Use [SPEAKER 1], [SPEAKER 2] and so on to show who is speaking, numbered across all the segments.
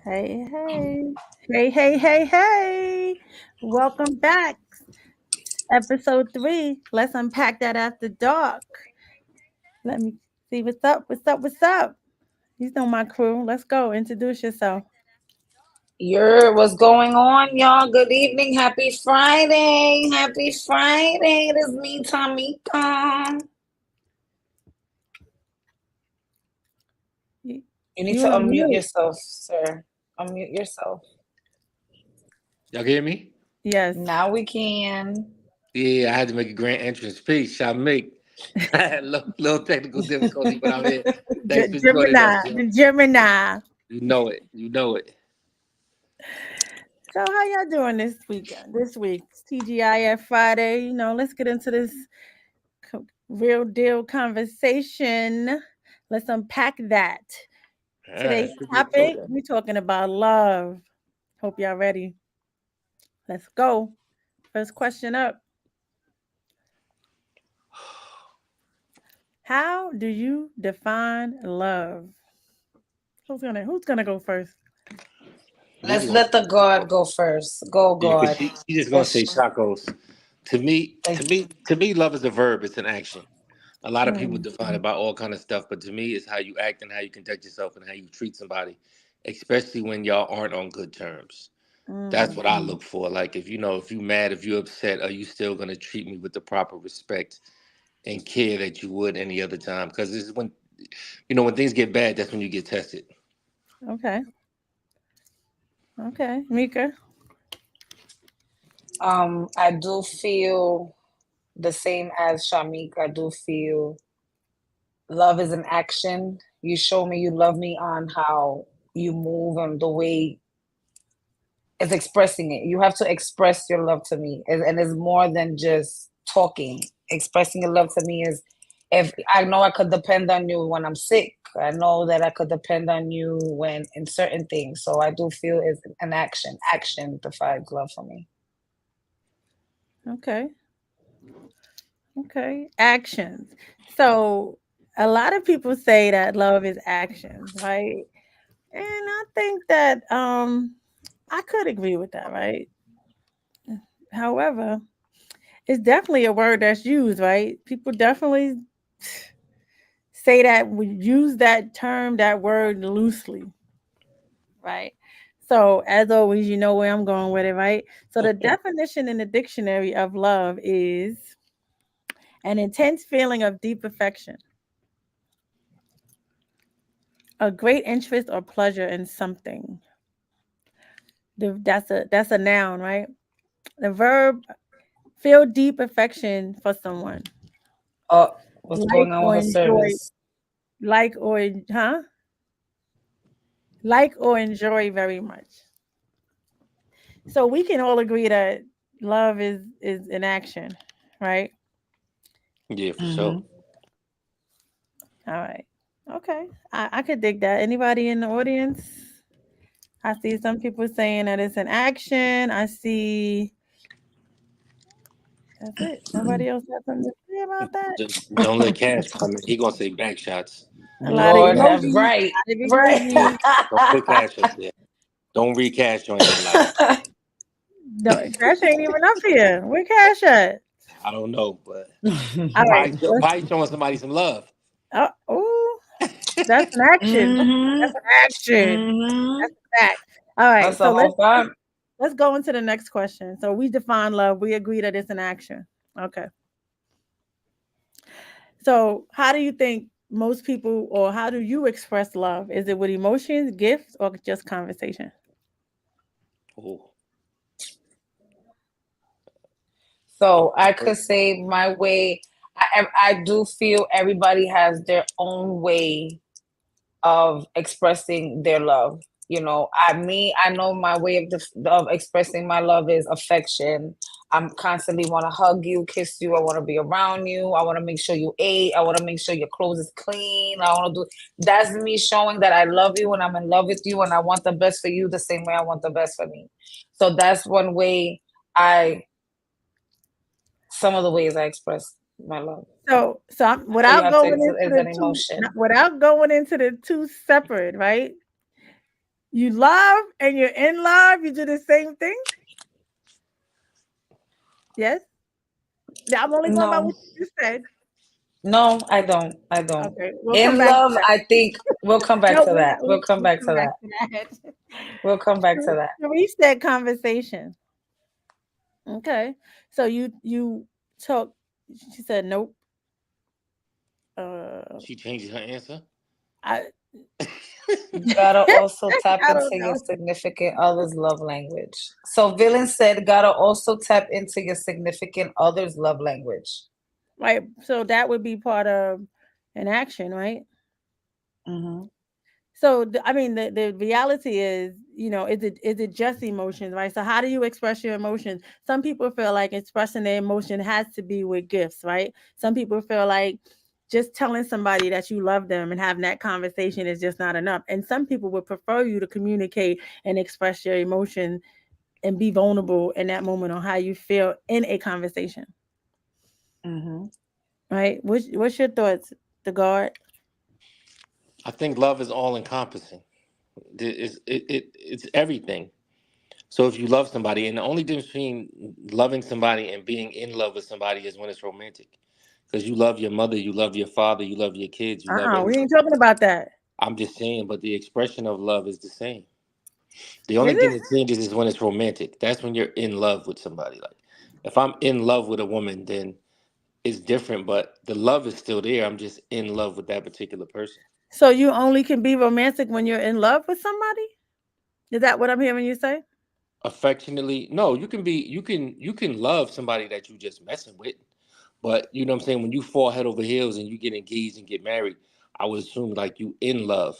[SPEAKER 1] Hey, hey. Hey, hey, hey, hey. Welcome back. Episode 3. Let's unpack that after dark. Let me see what's up. What's up? What's up? You know my crew. Let's go. Introduce yourself.
[SPEAKER 2] What's going on, y'all? Good evening. Happy Friday. Happy Friday. It is me, Tamika.
[SPEAKER 1] You,
[SPEAKER 2] You need
[SPEAKER 1] you
[SPEAKER 2] to
[SPEAKER 1] on
[SPEAKER 2] unmute
[SPEAKER 1] mute.
[SPEAKER 2] yourself, sir. Unmute yourself.
[SPEAKER 3] Y'all can hear me?
[SPEAKER 1] Yes.
[SPEAKER 2] Now we can.
[SPEAKER 3] Yeah, I had to make a grand entrance. Peace, I make. Little technical difficulty, but I'm here. Thanks for joining
[SPEAKER 1] Gemini.
[SPEAKER 3] us, yo.
[SPEAKER 1] The Gemini.
[SPEAKER 3] You know it. You know it.
[SPEAKER 1] So how y'all doing this weekend? This week, it's TGIF Friday. Let's get into this real deal conversation. Let's unpack that.
[SPEAKER 3] All
[SPEAKER 1] Today's
[SPEAKER 3] right. Should be
[SPEAKER 1] topic,
[SPEAKER 3] okay.
[SPEAKER 1] we're talking about love. Hope y'all ready. Let's go. First question up. How do you define love? Who's gonna go first?
[SPEAKER 3] Mika
[SPEAKER 2] Let's
[SPEAKER 3] gonna
[SPEAKER 2] let the
[SPEAKER 3] say
[SPEAKER 2] God go first. Go,
[SPEAKER 3] yeah, because
[SPEAKER 2] God.
[SPEAKER 3] she just gonna say
[SPEAKER 2] Let's,
[SPEAKER 3] tacos. To me,
[SPEAKER 2] like,
[SPEAKER 3] to me, to me, love is a verb. It's an action. A lot of people
[SPEAKER 1] Mm,
[SPEAKER 3] define it by all kind of stuff, but to me, it's how you act and how you conduct yourself and how you treat somebody, especially when y'all aren't on good terms. That's
[SPEAKER 1] mm.
[SPEAKER 3] what I look for. Like if you mad, if you upset, are you still gonna treat me with the proper respect and care that you would any other time? Because this is when when things get bad, that's when you get tested.
[SPEAKER 1] Okay. Okay. Mika.
[SPEAKER 2] I do feel the same as Shamik. I do feel love is an action. You show me you love me on how you move and the way it's expressing it. You have to express your love to me, and it's more than just talking. Expressing your love to me is if I know I could depend on you when I'm sick. I know that I could depend on you when in certain things. So I do feel it's an action. Action defines love for me.
[SPEAKER 1] Okay. Okay. Actions. So a lot of people say that love is actions, right? And I think that I could agree with that, right? However, it's definitely a word that's used, right? People definitely say that we use that term, that word loosely, right? So, as always, you know where I'm going with it, right? So, the definition in the dictionary of love is an intense feeling of deep affection, a great interest or pleasure in something. That's a noun, right? The verb feel deep affection for someone,
[SPEAKER 2] Oh, what's
[SPEAKER 1] like
[SPEAKER 2] going on
[SPEAKER 1] or
[SPEAKER 2] with her
[SPEAKER 1] enjoy,
[SPEAKER 2] service?
[SPEAKER 1] like or huh, like or enjoy very much. So we can all agree that love is an action, right?
[SPEAKER 3] Yeah, for sure.
[SPEAKER 2] Hmm.
[SPEAKER 1] All right. Okay. I could dig that. Anybody in the audience? I see some people saying that it's an action. I see that's it. Nobody else has something to say about that.
[SPEAKER 3] Don't let Cash come in. He gonna say back shots.
[SPEAKER 1] A lot of
[SPEAKER 2] Lord have
[SPEAKER 1] emojis.
[SPEAKER 2] right.
[SPEAKER 1] A lot of
[SPEAKER 2] Right.
[SPEAKER 1] emojis.
[SPEAKER 3] Don't put Cash up there. Don't read Cash join your life.
[SPEAKER 1] No, Cash ain't even up here. Where Cash at?
[SPEAKER 3] I don't know, but
[SPEAKER 1] All right.
[SPEAKER 3] why showing somebody some love?
[SPEAKER 1] Oh, that's an action.
[SPEAKER 2] Hmm.
[SPEAKER 1] That's an action.
[SPEAKER 2] Hmm.
[SPEAKER 1] That's a fact. All right.
[SPEAKER 2] That's the
[SPEAKER 1] So
[SPEAKER 2] whole thought.
[SPEAKER 1] let's go into the next question. So we define love. We agree that it's an action. Okay. So how do you think most people, or how do you express love? Is it with emotions, gifts, or just conversation?
[SPEAKER 3] Oh,
[SPEAKER 2] So I could say my way. I do feel everybody has their own way of expressing their love. I know my way of expressing my love is affection. I'm constantly want to hug you, kiss you. I want to be around you. I want to make sure you ate. I want to make sure your clothes is clean. I want to do. That's me showing that I love you and I'm in love with you and I want the best for you the same way I want the best for me. So that's one way I. Some of the ways I express my love.
[SPEAKER 1] So
[SPEAKER 2] I know you
[SPEAKER 1] without
[SPEAKER 2] have to.
[SPEAKER 1] going into
[SPEAKER 2] It's
[SPEAKER 1] the
[SPEAKER 2] an
[SPEAKER 1] two,
[SPEAKER 2] emotion.
[SPEAKER 1] without going into the two separate, right? You love and you're in love, you do the same thing? Yes? Yeah, I'm only going by
[SPEAKER 2] No,
[SPEAKER 1] what you just said.
[SPEAKER 2] no, I don't. I don't.
[SPEAKER 1] Okay, we'll come
[SPEAKER 2] In
[SPEAKER 1] back to
[SPEAKER 2] love,
[SPEAKER 1] that.
[SPEAKER 2] I think we'll come back
[SPEAKER 1] No,
[SPEAKER 2] to that. We'll come
[SPEAKER 1] we'll
[SPEAKER 2] back
[SPEAKER 1] come
[SPEAKER 2] to
[SPEAKER 1] back
[SPEAKER 2] that.
[SPEAKER 1] to that.
[SPEAKER 2] We'll come back to that.
[SPEAKER 1] Reach that conversation. Okay. So you took she said nope. Uh
[SPEAKER 3] She changes her answer.
[SPEAKER 1] I
[SPEAKER 2] Gotta also tap
[SPEAKER 1] I
[SPEAKER 2] into
[SPEAKER 1] don't
[SPEAKER 2] your
[SPEAKER 1] know.
[SPEAKER 2] significant other's love language. So Villain said, gotta also tap into your significant other's love language.
[SPEAKER 1] Right. So that would be part of an action, right?
[SPEAKER 2] Hmm.
[SPEAKER 1] So I mean the reality is, is it just emotions, right? So how do you express your emotions? Some people feel like expressing their emotion has to be with gifts, right? Some people feel like just telling somebody that you love them and having that conversation is just not enough. And some people would prefer you to communicate and express your emotion and be vulnerable in that moment on how you feel in a conversation,
[SPEAKER 2] Hmm.
[SPEAKER 1] right? What's your thoughts, the guard?
[SPEAKER 3] I think love is all encompassing. It's everything. So if you love somebody, and the only difference between loving somebody and being in love with somebody is when it's romantic. Because you love your mother, you love your father, you love your kids, you love
[SPEAKER 1] We
[SPEAKER 3] everything.
[SPEAKER 1] ain't talking about that.
[SPEAKER 3] I'm just saying, but the expression of love is the same. The only
[SPEAKER 1] Is
[SPEAKER 3] thing
[SPEAKER 1] it?
[SPEAKER 3] that changes is when it's romantic. That's when you're in love with somebody. Like if I'm in love with a woman, then it's different, but the love is still there. I'm just in love with that particular person.
[SPEAKER 1] So you only can be romantic when you're in love with somebody? Is that what I'm hearing you say?
[SPEAKER 3] Affectionately, no, you can love somebody that you just messing with. But you know what I'm saying? When you fall head over heels and you get engaged and get married, I would assume like you in love.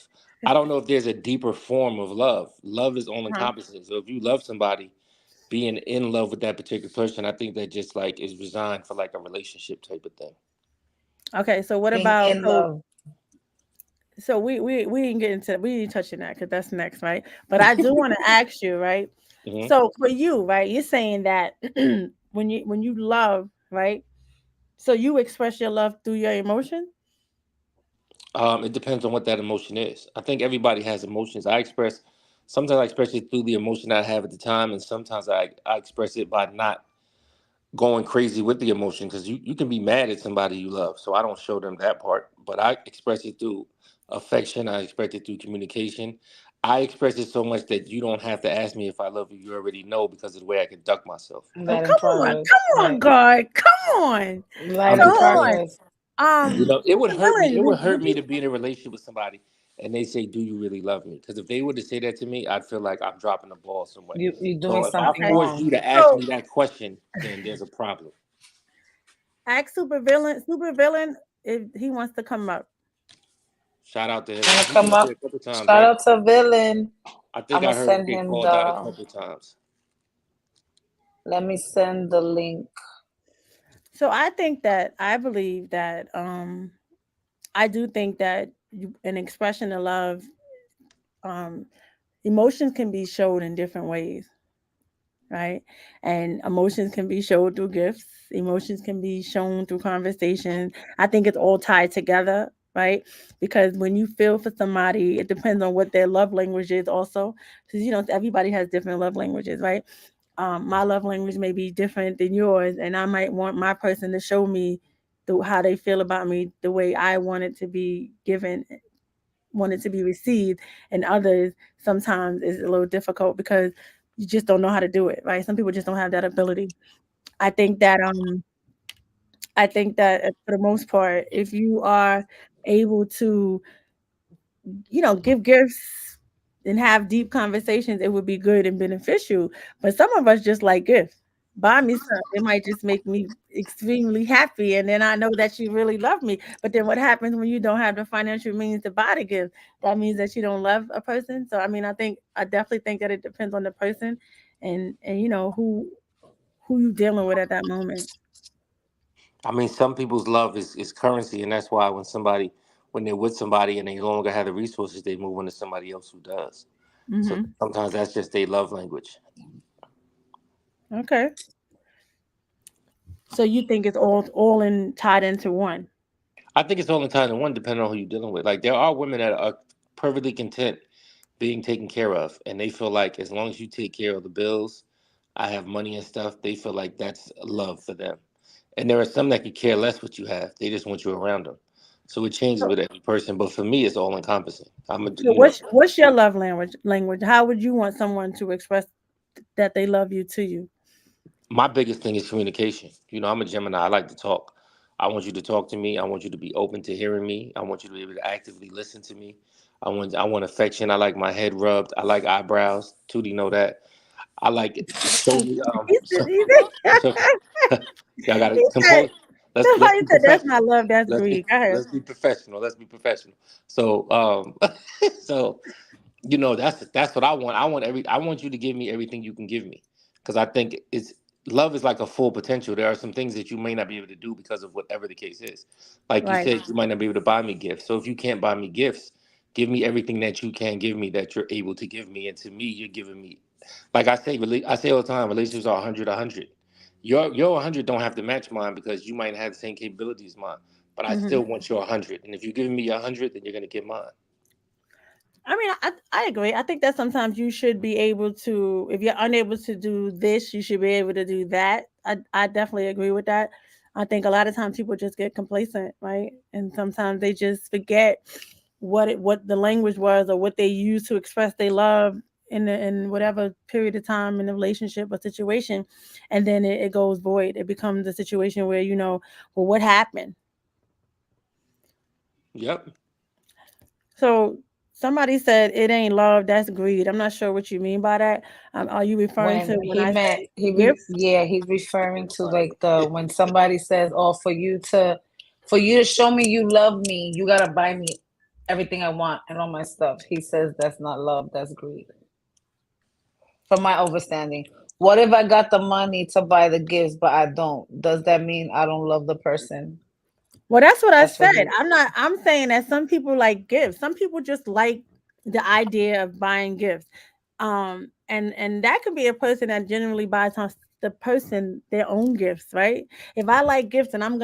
[SPEAKER 3] I don't know if there's a deeper form of love. Love is all
[SPEAKER 1] Uh-huh.
[SPEAKER 3] encompassing. So if you love somebody, being in love with that particular person, I think that just like is resigned for like a relationship type of thing.
[SPEAKER 1] Okay, so what
[SPEAKER 2] Being
[SPEAKER 1] about
[SPEAKER 2] in love.
[SPEAKER 1] we ain't getting to we ain't touching that because that's next, right? But I do want to ask you, right?
[SPEAKER 3] Hmm.
[SPEAKER 1] So for you, right, you're saying that when you love, right? So you express your love through your emotion?
[SPEAKER 3] It depends on what that emotion is. I think everybody has emotions. Sometimes I express it through the emotion I have at the time, and sometimes I express it by not going crazy with the emotion because you can be mad at somebody you love. So I don't show them that part, but I express it through affection. I express it through communication. I express it so much that you don't have to ask me if I love you. You already know because of the way I conduct myself.
[SPEAKER 1] Oh,
[SPEAKER 2] That in progress.
[SPEAKER 1] come on,
[SPEAKER 2] Right.
[SPEAKER 1] God, come on.
[SPEAKER 2] Light
[SPEAKER 1] So
[SPEAKER 3] I'm
[SPEAKER 2] in
[SPEAKER 3] just
[SPEAKER 1] hold
[SPEAKER 3] saying.
[SPEAKER 1] on.
[SPEAKER 2] progress.
[SPEAKER 3] You know, it would hurt me.
[SPEAKER 1] Villain,
[SPEAKER 3] It would
[SPEAKER 1] would
[SPEAKER 3] hurt me
[SPEAKER 1] you?
[SPEAKER 3] to be in a relationship with somebody and they say, "Do you really love me?" Because if they were to say that to me, I'd feel like I'm dropping the ball somewhere.
[SPEAKER 2] You're doing
[SPEAKER 3] So if I
[SPEAKER 2] something
[SPEAKER 1] Okay,
[SPEAKER 3] force you
[SPEAKER 2] wrong.
[SPEAKER 3] to ask
[SPEAKER 1] so
[SPEAKER 3] me that question, then there's a problem.
[SPEAKER 1] ask super villain, if he wants to come up.
[SPEAKER 3] Shout out to him.
[SPEAKER 2] Wanna
[SPEAKER 3] He's been
[SPEAKER 2] come
[SPEAKER 3] up here
[SPEAKER 2] up?
[SPEAKER 3] a couple times,
[SPEAKER 2] Shout
[SPEAKER 3] right?
[SPEAKER 2] out to Villain.
[SPEAKER 3] I think
[SPEAKER 2] I'ma
[SPEAKER 3] I heard him
[SPEAKER 2] send
[SPEAKER 3] get
[SPEAKER 2] him
[SPEAKER 3] called out a
[SPEAKER 2] the
[SPEAKER 3] couple times.
[SPEAKER 2] let me send the link.
[SPEAKER 1] So I believe that I do think that an expression of love, um, emotions can be showed in different ways, right? And emotions can be showed through gifts. Emotions can be shown through conversation. I think it's all tied together, right? Because when you feel for somebody, it depends on what their love language is, also, because everybody has different love languages, right? My love language may be different than yours, and I might want my person to show me how they feel about me the way I want it to be given, want it to be received, and others sometimes is a little difficult because you just don't know how to do it, right? Some people just don't have that ability. I think that for the most part, if you are able to, give gifts and have deep conversations, it would be good and beneficial. But some of us just like gifts. Buy me some. It might just make me extremely happy. And then I know that you really love me. But then what happens when you don't have the financial means to buy the gift? That means that you don't love a person. So I mean, I definitely think that it depends on the person and who you dealing with at that moment.
[SPEAKER 3] I mean, some people's love is currency, and that's why when they're with somebody and they no longer have the resources, they move on to somebody else who does. So
[SPEAKER 1] Hmm.
[SPEAKER 3] sometimes that's just their love language.
[SPEAKER 1] Okay. So you think it's all in tied into one.
[SPEAKER 3] I think it's all in time and one, depending on who you're dealing with. Like there are women that are perfectly content being taken care of, and they feel like as long as you take care of the bills, I have money and stuff. They feel like that's love for them. And there are some that could care less what you have. They just want you around them. So it changes
[SPEAKER 1] So,
[SPEAKER 3] with every person. But for me, it's all encompassing. I'm a,
[SPEAKER 1] so
[SPEAKER 3] you know,
[SPEAKER 1] what's your love language? Language? How would you want someone to express that they love you to you?
[SPEAKER 3] my biggest thing is communication. I'm a Gemini. I like to talk. I want you to talk to me. I want you to be open to hearing me. I want you to be able to actively listen to me. I want affection. I like my head rubbed. I like eyebrows. Tootie know that. I like it. Show me
[SPEAKER 1] He said,
[SPEAKER 3] so so y'all gotta
[SPEAKER 1] he said,
[SPEAKER 3] compose. Let's
[SPEAKER 1] somebody
[SPEAKER 3] be
[SPEAKER 1] said that's not
[SPEAKER 3] professional.
[SPEAKER 1] love, that's
[SPEAKER 3] Let's be
[SPEAKER 1] greed. Go ahead.
[SPEAKER 3] let's be professional. Let's be professional. So so that's what I want. I want you to give me everything you can give me, because I think it's love is like a full potential. There are some things that you may not be able to do because of whatever the case is. Like you
[SPEAKER 1] Right.
[SPEAKER 3] said, you might not be able to buy me gifts. So if you can't buy me gifts, give me everything that you can give me, that you're able to give me. And to me, you're giving me, like I say all the time, relationships are 100 100. Your 100 don't have to match mine because you might have the same capabilities as mine, but I
[SPEAKER 1] Hmm.
[SPEAKER 3] still want your 100. And if you're giving me your 100, then you're gonna get mine.
[SPEAKER 1] I mean, I agree. I think that sometimes you should be able to, if you're unable to do this, you should be able to do that. I definitely agree with that. I think a lot of times people just get complacent, right? And sometimes they just forget what the language was or what they use to express their love in whatever period of time in the relationship or situation, and then it goes void. It becomes a situation where well, what happened?
[SPEAKER 3] Yep.
[SPEAKER 1] So somebody said it ain't love, that's greed. I'm not sure what you mean by that. Are you referring to
[SPEAKER 2] When
[SPEAKER 1] when
[SPEAKER 2] he
[SPEAKER 1] I
[SPEAKER 2] meant
[SPEAKER 1] say gifts?
[SPEAKER 2] yeah, he's referring to like the when somebody says, "Oh, for you to show me you love me, you gotta buy me everything I want and all my stuff." He says that's not love, that's greed. From my understanding. What if I got the money to buy the gifts, but I don't? Does that mean I don't love the person?
[SPEAKER 1] Well, that's what I
[SPEAKER 2] That's
[SPEAKER 1] said.
[SPEAKER 2] what he.
[SPEAKER 1] I'm saying that some people like gifts. Some people just like the idea of buying gifts. And that could be a person that generally buys the person their own gifts, right? If I like gifts and I'm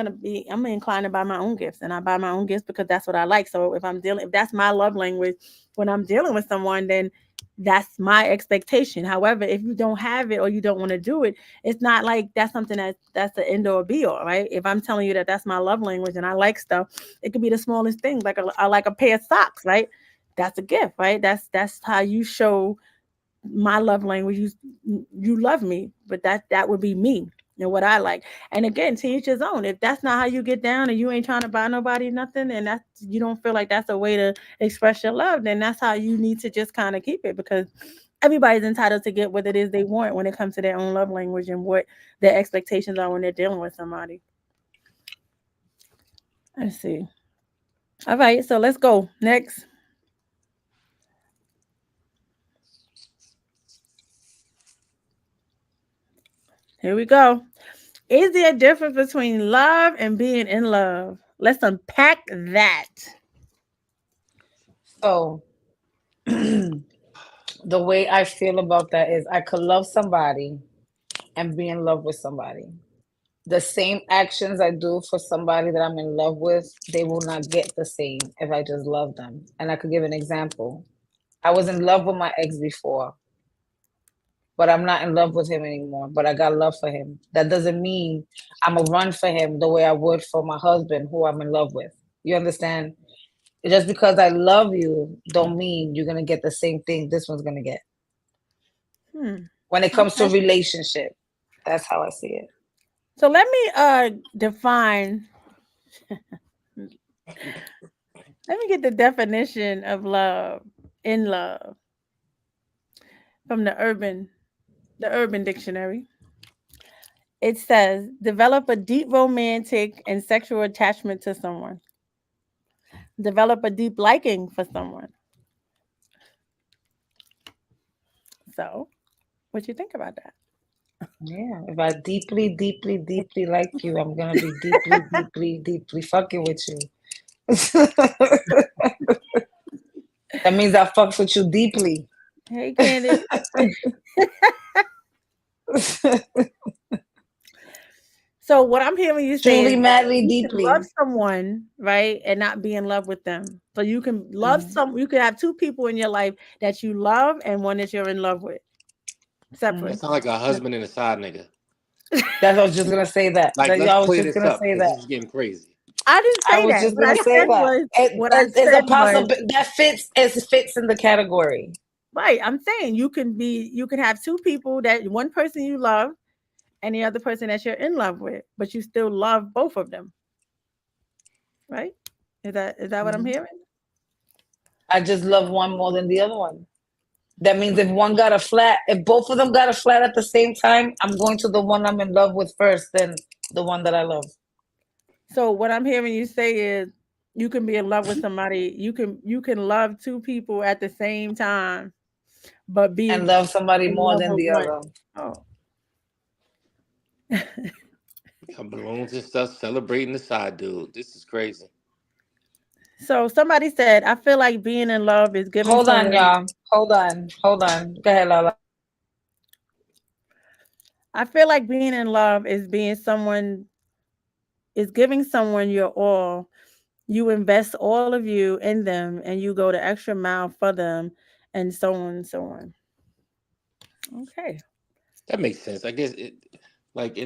[SPEAKER 1] inclined to buy my own gifts, and I buy my own gifts because that's what I like. So if that's my love language when I'm dealing with someone, then that's my expectation. However, if you don't have it or you don't want to do it, it's not like that's something that's the end or be all, right? If I'm telling you that that's my love language and I like stuff, it could be the smallest thing, like I like a pair of socks, right? That's a gift, right? That's how you show my love language. You love me, but that would be me and what I like. And again, to each his own. If that's not how you get down and you ain't trying to buy nobody nothing, and that's you don't feel like that's a way to express your love, then that's how you need to just kind of keep it, because everybody's entitled to get what it is they want when it comes to their own love language and what their expectations are when they're dealing with somebody. Let's see. All right, so let's go next. Here we go. Is there a difference between love and being in love? Let's unpack that.
[SPEAKER 2] So the way I feel about that is I could love somebody and be in love with somebody. The same actions I do for somebody that I'm in love with, they will not get the same if I just love them. And I could give an example. I was in love with my ex before, but I'm not in love with him anymore. But I got love for him. That doesn't mean I'm a run for him the way I would for my husband who I'm in love with. You understand? Just because I love you, don't mean you're gonna get the same thing this one's gonna get.
[SPEAKER 1] Hmm.
[SPEAKER 2] When it comes to
[SPEAKER 1] Okay.
[SPEAKER 2] relationship, that's how I see it.
[SPEAKER 1] So let me define. Let me get the definition of love in love from the Urban Dictionary. It says develop a deep romantic and sexual attachment to someone. Develop a deep liking for someone. So, what you think about that?
[SPEAKER 2] Yeah, if I deeply, deeply, deeply like you, I'm gonna be deeply, deeply, deeply fucking with you. That means I fucks with you deeply.
[SPEAKER 1] Hey, Candace. So what I'm hearing you say
[SPEAKER 2] Truly,
[SPEAKER 1] is that
[SPEAKER 2] madly,
[SPEAKER 1] you can love
[SPEAKER 2] deeply.
[SPEAKER 1] someone, right, and not be in love with them. So you can love
[SPEAKER 2] Mhm,
[SPEAKER 1] some. You can have two people in your life that you love and one that you're in love with,
[SPEAKER 2] mhm.
[SPEAKER 1] separate.
[SPEAKER 3] That sound like a husband and a side nigga.
[SPEAKER 2] That's what I was just gonna say that.
[SPEAKER 3] Like, let's
[SPEAKER 2] I was
[SPEAKER 3] clear
[SPEAKER 2] just
[SPEAKER 3] this
[SPEAKER 2] gonna
[SPEAKER 3] up
[SPEAKER 2] say
[SPEAKER 3] because
[SPEAKER 2] that.
[SPEAKER 3] this is getting crazy.
[SPEAKER 1] I didn't
[SPEAKER 2] I
[SPEAKER 1] say
[SPEAKER 2] was
[SPEAKER 1] that.
[SPEAKER 2] just gonna say that.
[SPEAKER 1] What I
[SPEAKER 2] It's a
[SPEAKER 1] said was
[SPEAKER 2] possible that fits. It fits in the category.
[SPEAKER 1] right. I'm saying you can have two people that one person you love and the other person that you're in love with, but you still love both of them, right? Is that what I'm
[SPEAKER 2] Mhm.
[SPEAKER 1] hearing?
[SPEAKER 2] I just love one more than the other one. That means if one got a flat, if both of them got a flat at the same time, I'm going to the one I'm in love with first, then the one that I love,
[SPEAKER 1] So what I'm hearing you say is you can be in love with somebody, you can love two people at the same time, but be
[SPEAKER 2] and love somebody
[SPEAKER 1] in
[SPEAKER 2] more
[SPEAKER 1] love
[SPEAKER 2] than
[SPEAKER 1] with
[SPEAKER 2] the
[SPEAKER 1] one.
[SPEAKER 2] other.
[SPEAKER 1] Oh.
[SPEAKER 3] Got balloons and stuff celebrating the side dude. This is crazy.
[SPEAKER 1] So somebody said, I feel like being in love is giving
[SPEAKER 2] Hold on,
[SPEAKER 1] someone
[SPEAKER 2] y'all. Hold on. Go ahead, Lala.
[SPEAKER 1] I feel like being in love is giving someone your all. You invest all of you in them and you go the extra mile for them and so on and so on. Okay.
[SPEAKER 3] That makes sense. I guess like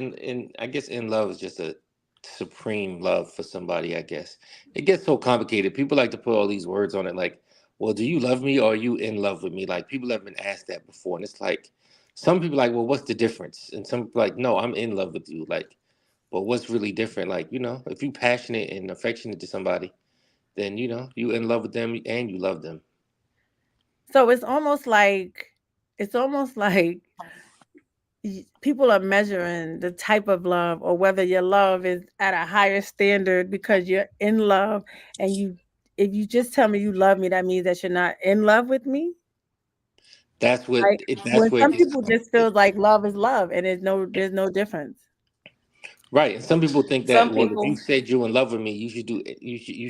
[SPEAKER 3] I guess in love is just a supreme love for somebody. I guess it gets so complicated. People like to put all these words on it, like, "Well, do you love me or are you in love with me?" Like people have been asked that before, and it's like some people like, "Well, what's the difference?" And some people like, "No, I'm in love with you." Like, but what's really different? Like, if you passionate and affectionate to somebody, then you in love with them and you love them.
[SPEAKER 1] So it's almost like people are measuring the type of love or whether your love is at a higher standard because you're in love and you if you just tell me you love me that means that you're not in love with me.
[SPEAKER 3] That's what
[SPEAKER 1] Like
[SPEAKER 3] that's
[SPEAKER 1] when
[SPEAKER 3] where it
[SPEAKER 1] some
[SPEAKER 3] gets
[SPEAKER 1] people just
[SPEAKER 3] complicated.
[SPEAKER 1] feel like love is love and there's no difference.
[SPEAKER 3] Right. And some people think that,
[SPEAKER 2] Some
[SPEAKER 3] well, if you
[SPEAKER 2] people.
[SPEAKER 3] said you're in love with me, you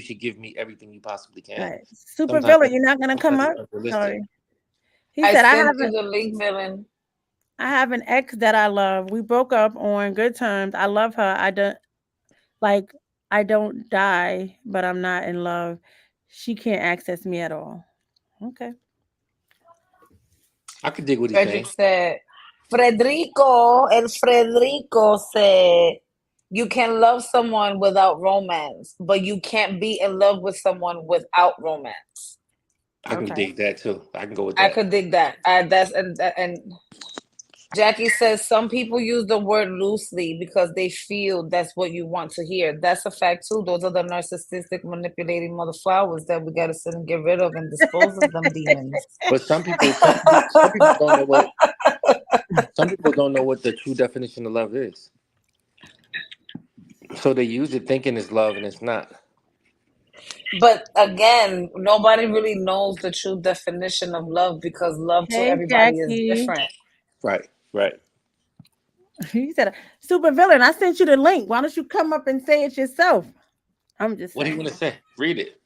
[SPEAKER 3] should give me everything you possibly can.
[SPEAKER 1] Right. Super
[SPEAKER 3] Sometimes
[SPEAKER 1] villain, you're not gonna come
[SPEAKER 3] sometimes
[SPEAKER 1] up.
[SPEAKER 3] it's unrealistic.
[SPEAKER 1] Sorry. He
[SPEAKER 2] I
[SPEAKER 1] said
[SPEAKER 2] sent you the link, villain.
[SPEAKER 1] I have an ex that I love. We broke up on good terms. I love her. Like I don't die, but I'm not in love. She can't access me at all. Okay.
[SPEAKER 3] I could dig what he's
[SPEAKER 2] Frederick
[SPEAKER 3] saying.
[SPEAKER 2] said, Frederico said, you can love someone without romance, but you can't be in love with someone without romance.
[SPEAKER 3] I can
[SPEAKER 1] Okay.
[SPEAKER 3] dig that too. I can go with
[SPEAKER 2] I
[SPEAKER 3] that.
[SPEAKER 2] could dig that. That's and Jackie says some people use the word loosely because they feel that's what you want to hear. That's a fact too. Those are the narcissistic, manipulating mother flowers that we gotta sit and get rid of and dispose of them demons.
[SPEAKER 3] But some people don't know what the true definition of love is. So they use it thinking it's love and it's not.
[SPEAKER 2] But again, nobody really knows the true definition of love because love to
[SPEAKER 1] Hey,
[SPEAKER 2] everybody is
[SPEAKER 1] Jackie.
[SPEAKER 2] different.
[SPEAKER 3] Right. Right.
[SPEAKER 1] He said, super villain, I sent you the link. Why don't you come up and say it yourself? I'm just
[SPEAKER 3] What do you want
[SPEAKER 1] saying.
[SPEAKER 3] to say? Read it.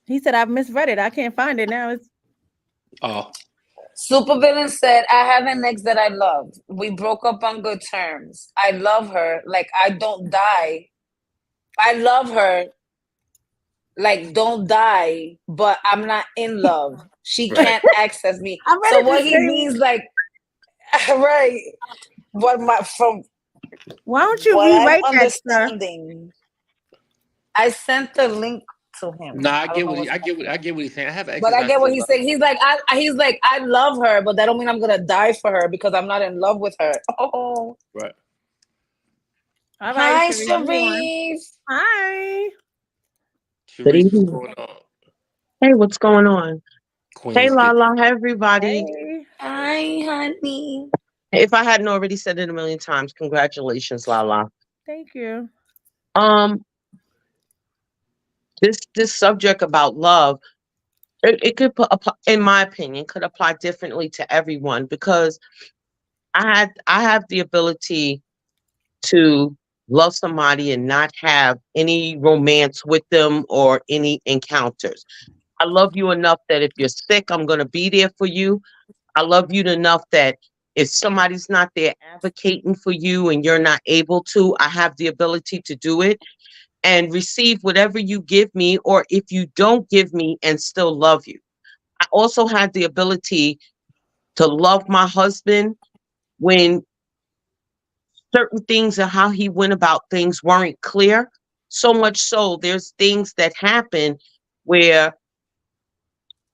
[SPEAKER 1] He said, I've misread it. I can't find it now. It's
[SPEAKER 3] Oh,
[SPEAKER 2] Supervillain said, I have an ex that I love. We broke up on good terms. I love her like I don't die. I love her like don't die, but I'm not in love. She
[SPEAKER 3] right.
[SPEAKER 2] can't access me.
[SPEAKER 1] I read
[SPEAKER 2] So
[SPEAKER 1] it the
[SPEAKER 2] what he
[SPEAKER 1] same.
[SPEAKER 2] means, like, right? From
[SPEAKER 1] Why don't you
[SPEAKER 2] what I'm
[SPEAKER 1] rewrite that, sir?
[SPEAKER 2] understanding, I sent the link to him.
[SPEAKER 3] Nah, I
[SPEAKER 2] I don't
[SPEAKER 3] get
[SPEAKER 2] know
[SPEAKER 3] what he,
[SPEAKER 2] what's
[SPEAKER 3] I
[SPEAKER 2] happening.
[SPEAKER 3] get what he's saying. I have
[SPEAKER 2] But
[SPEAKER 3] exes
[SPEAKER 2] I
[SPEAKER 3] I
[SPEAKER 2] get what
[SPEAKER 3] still
[SPEAKER 2] he's
[SPEAKER 3] love.
[SPEAKER 2] saying. He's like, I love her, but that don't mean I'm gonna die for her because I'm not in love with her. Oh,
[SPEAKER 3] Right.
[SPEAKER 1] All right,
[SPEAKER 2] hi,
[SPEAKER 1] Sharif, you won.
[SPEAKER 2] Sharif.
[SPEAKER 1] Hi.
[SPEAKER 4] Good
[SPEAKER 3] Sharice, what's
[SPEAKER 4] evening.
[SPEAKER 3] going on?
[SPEAKER 4] Hey, what's going on? Hey,
[SPEAKER 3] Queen's giving.
[SPEAKER 4] Lala. Hey, everybody.
[SPEAKER 1] Hey.
[SPEAKER 2] Hi, honey.
[SPEAKER 4] If I hadn't already said it a million times, congratulations, Lala.
[SPEAKER 1] Thank you.
[SPEAKER 4] Um, this subject about love, it could in my opinion, could apply differently to everyone because I have the ability to love somebody and not have any romance with them or any encounters. I love you enough that if you're sick, I'm gonna be there for you. I love you enough that If somebody's not there advocating for you and you're not able to, I have the ability to do it and receive whatever you give me, or if you don't give me and still love you. I also had the ability to love my husband when certain things and how he went about things weren't clear. So much so, there's things that happen where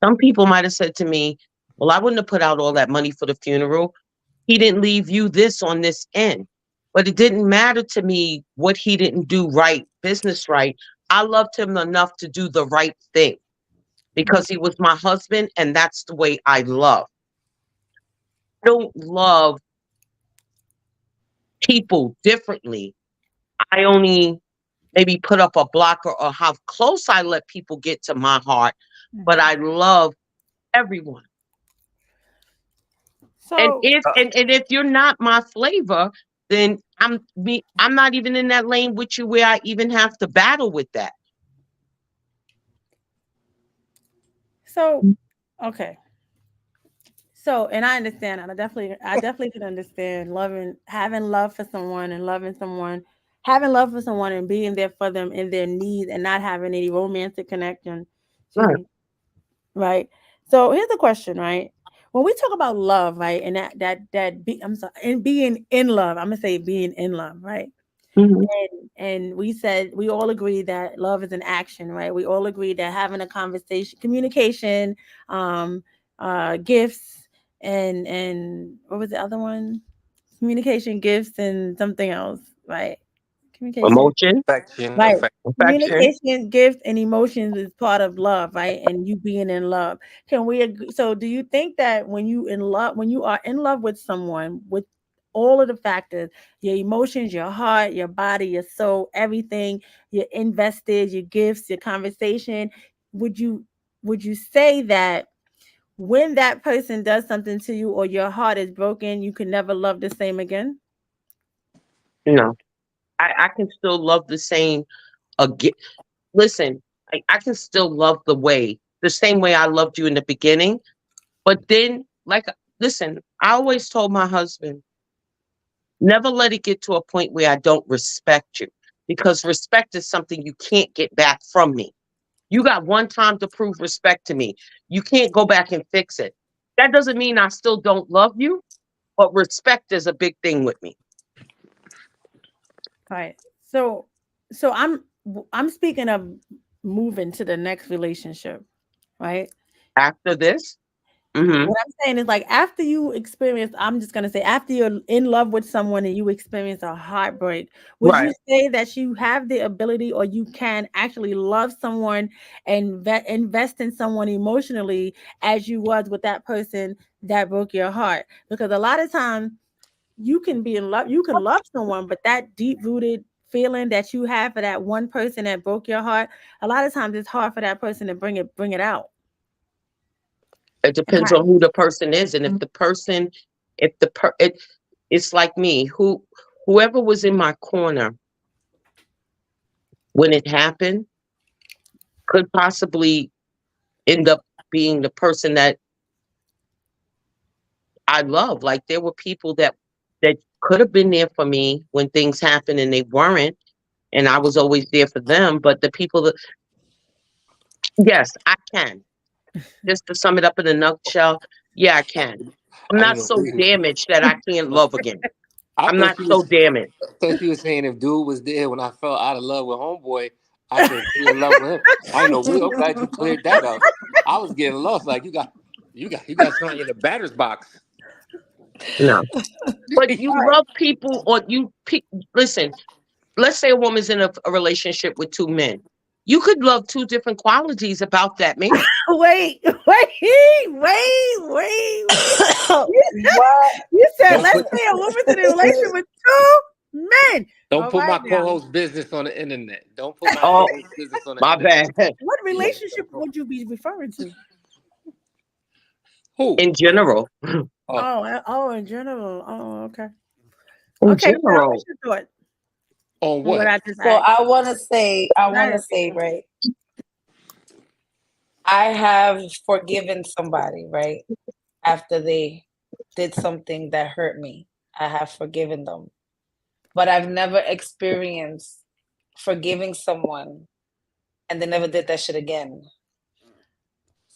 [SPEAKER 4] some people might have said to me, well, I wouldn't have put out all that money for the funeral. He didn't leave you this on this end. But it didn't matter to me what he didn't do right, business right. I loved him enough to do the right thing because he was my husband, and that's the way I love. I don't love people differently. I only maybe put up a blocker or how close I let people get to my heart, but
[SPEAKER 1] Mhm.
[SPEAKER 4] I love everyone. And
[SPEAKER 1] So,
[SPEAKER 4] if and if you're not my flavor, then I'm not even in that lane with you where I even have to battle with that.
[SPEAKER 1] so, okay. So, and I understand, and I definitely can understand having love for someone and loving someone, having love for someone and being there for them in their needs and not having any romantic connection. Excuse
[SPEAKER 4] Right.
[SPEAKER 1] me. Right. So here's the question, right? When we talk about love, right, and I'm sorry, and being in love, I'm gonna say being in love, right?
[SPEAKER 4] Hmm.
[SPEAKER 1] And we said we all agree that love is an action, right? We all agree that having a conversation, communication, um, gifts, and what was the other one? Communication, gifts, and something else, right? Communication.
[SPEAKER 4] Emotion,
[SPEAKER 3] Affection,
[SPEAKER 1] Right.
[SPEAKER 3] affection.
[SPEAKER 4] affection.
[SPEAKER 1] Communication, gifts, and emotions is part of love, right? And you being in love. Can we agree? So, do you think that when you are in love with someone, with all of the factors, your emotions, your heart, your body, your soul, everything, you're invested, your gifts, your conversation, would you would you say that when that person does something to you or your heart is broken, you can never love the same again?
[SPEAKER 4] No, I can still love the same. Again, listen, I can still love the same way I loved you in the beginning. But then, listen, I always told my husband, never let it get to a point where I don't respect you, because respect is something you can't get back from me. You got one time to prove respect to me. You can't go back and fix it. That doesn't mean I still don't love you, but respect is a big thing with me.
[SPEAKER 1] Right. So I'm speaking of moving to the next relationship, right?
[SPEAKER 4] After this, hmm
[SPEAKER 1] What I'm saying is like after you experience, I'm just gonna say after you're in love with someone and you experience a heartbreak, would you
[SPEAKER 4] right,
[SPEAKER 1] say that you have the ability or you can actually love someone and invest in someone emotionally as you was with that person that broke your heart? Because a lot of times you can be in love, you can love someone, but that deep rooted feeling that you have for that one person that broke your heart, a lot of times it's hard for that person to bring it out.
[SPEAKER 4] it
[SPEAKER 1] And
[SPEAKER 4] depends on who the person is, and if the person, if the per, it's like me, whoever was in my corner when it happened could possibly end up being the person that I love. Like there were people that could have been there for me when things happened and they weren't, and I was always there for them. But the people that, yes, I can. Just to sum it up in a nutshell, yeah, I can. I'm
[SPEAKER 3] I
[SPEAKER 4] not
[SPEAKER 3] didn't
[SPEAKER 4] so
[SPEAKER 3] agree.
[SPEAKER 4] damaged that I can't love again.
[SPEAKER 3] I
[SPEAKER 4] I'm
[SPEAKER 3] thought
[SPEAKER 4] not
[SPEAKER 3] she
[SPEAKER 4] so
[SPEAKER 3] was.
[SPEAKER 4] damaged.
[SPEAKER 3] I thought she was saying if dude was there when I fell out of love with homeboy, I can be in love with him. I ain't know. I'm glad you cleared that up. I was getting lost. Like you got something in the batter's box.
[SPEAKER 4] No, but you
[SPEAKER 1] all right.
[SPEAKER 4] love people, or listen. Let's say a woman's in a relationship with two men. You could love two different qualities about that man.
[SPEAKER 1] Wait, wait. You,
[SPEAKER 2] What?
[SPEAKER 1] you said,
[SPEAKER 3] Don't
[SPEAKER 1] let's
[SPEAKER 3] put
[SPEAKER 1] say a woman's in a relationship with two men.
[SPEAKER 3] don't
[SPEAKER 1] All
[SPEAKER 3] put
[SPEAKER 1] right
[SPEAKER 3] my
[SPEAKER 1] now.
[SPEAKER 3] co-host business on the internet. Don't put my
[SPEAKER 4] Oh,
[SPEAKER 3] co-host business on the
[SPEAKER 4] my
[SPEAKER 3] internet.
[SPEAKER 4] bad.
[SPEAKER 1] What
[SPEAKER 3] Yeah.
[SPEAKER 1] relationship would you be referring to?
[SPEAKER 3] Who?
[SPEAKER 4] In general,
[SPEAKER 3] Oh,
[SPEAKER 1] Oh, in general. Oh, okay.
[SPEAKER 4] in
[SPEAKER 1] Okay, Sarah, what's
[SPEAKER 4] general,
[SPEAKER 1] your thought
[SPEAKER 3] on
[SPEAKER 1] on what
[SPEAKER 3] what?
[SPEAKER 1] I just
[SPEAKER 2] So
[SPEAKER 1] asked?
[SPEAKER 2] I
[SPEAKER 1] Go
[SPEAKER 2] want to
[SPEAKER 1] ahead,
[SPEAKER 2] say,
[SPEAKER 1] Sarah.
[SPEAKER 2] right? I have forgiven somebody, right? After they did something that hurt me, I have forgiven them. But I've never experienced forgiving someone and they never did that shit again.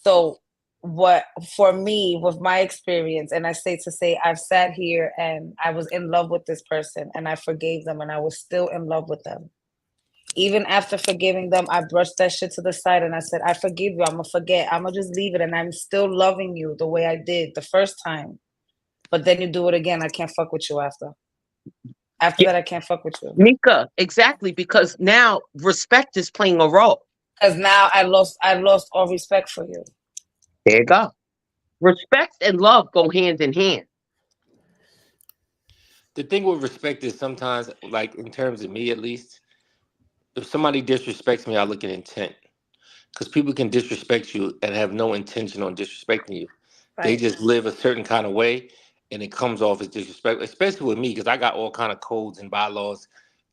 [SPEAKER 2] So what for me with my experience, and I say to say I've sat here and I was in love with this person and I forgave them and I was still in love with them. Even after forgiving them, I brushed that shit to the side and I said, I forgive you. I'm gonna forget. I'm gonna just leave it and I'm still loving you the way I did the first time. But then you do it again, I can't fuck with you after. After
[SPEAKER 4] Yeah,
[SPEAKER 2] that, I can't fuck with you.
[SPEAKER 4] Mika, exactly, because now respect is playing a role.
[SPEAKER 2] Because now I lost all respect for you.
[SPEAKER 4] There you go. Respect and love go hand in hand.
[SPEAKER 3] The thing with respect is sometimes, like in terms of me at least, if somebody disrespects me, I look at intent. Because people can disrespect you and have no intention on disrespecting you. They
[SPEAKER 1] Right.
[SPEAKER 3] just live a certain kind of way, and it comes off as disrespect. Especially with me, because I got all kind of codes and bylaws.